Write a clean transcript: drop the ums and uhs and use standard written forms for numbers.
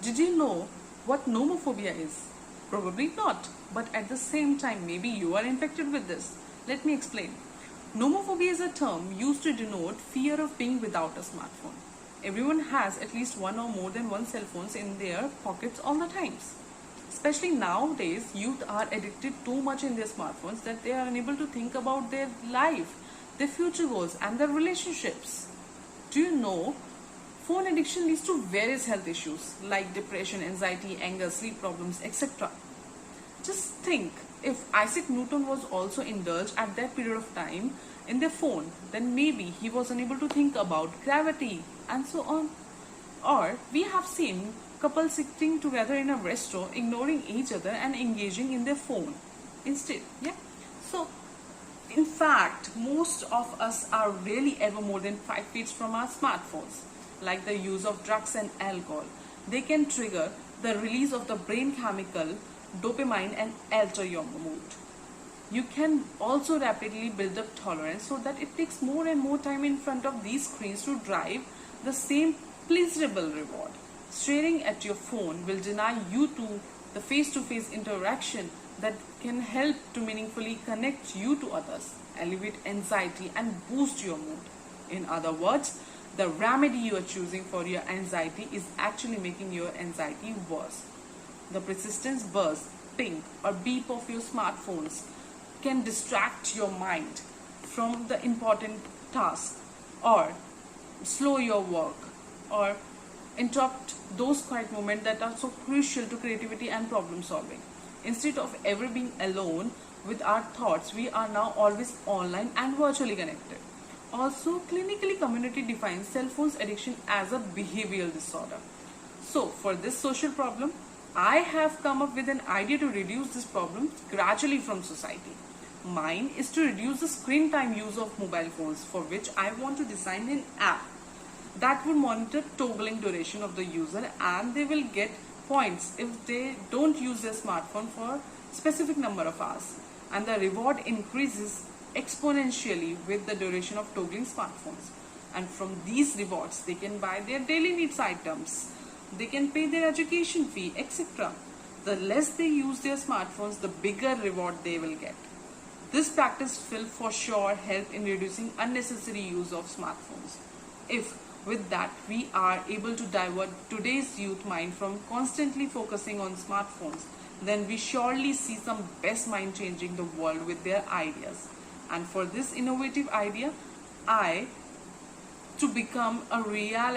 Did you know what nomophobia is? Probably not, but at the same time, maybe you are infected with this. Let me explain. Nomophobia is a term used to denote fear of being without a smartphone. Everyone has at least one or more than one cell phones in their pockets all the times. Especially nowadays, youth are addicted too much in their smartphones that they are unable to think about their life, their future goals, and their relationships. Do you know phone addiction leads to various health issues like depression, anxiety, anger, sleep problems, etc. Just think, if Isaac Newton was also indulged at that period of time in their phone, then maybe he was unable to think about gravity and so on. Or we have seen couples sitting together in a restaurant, ignoring each other and engaging in their phone instead. Yeah. So in fact, most of us are really ever more than 5 feet from our smartphones. Like the use of drugs and alcohol, they can trigger the release of the brain chemical dopamine and alter your mood. You can also rapidly build up tolerance so that it takes more and more time in front of these screens to drive the same pleasurable reward. Staring at your phone will deny you to the face-to-face interaction that can help to meaningfully connect you to others, elevate anxiety and boost your mood. In other words, the remedy you are choosing for your anxiety is actually making your anxiety worse. The persistent buzz, ping or beep of your smartphones can distract your mind from the important task, or slow your work, or interrupt those quiet moments that are so crucial to creativity and problem solving. Instead of ever being alone with our thoughts, we are now always online and virtually connected. Also, clinically, community defines cell phones addiction as a behavioral disorder. So, for this social problem, I have come up with an idea to reduce this problem gradually from society. Mine is to reduce the screen time use of mobile phones, for which I want to design an app that would monitor toggling duration of the user, and they will get points if they don't use their smartphone for specific number of hours, and the reward increases exponentially with the duration of toggling smartphones. And from these rewards they can buy their daily needs items, they can pay their education fee, etc. The less they use their smartphones, the bigger reward they will get. This practice will for sure help in reducing unnecessary use of smartphones. If with that we are able to divert today's youth mind from constantly focusing on smartphones, then we surely see some best mind changing the world with their ideas. And for this innovative idea, to become a reality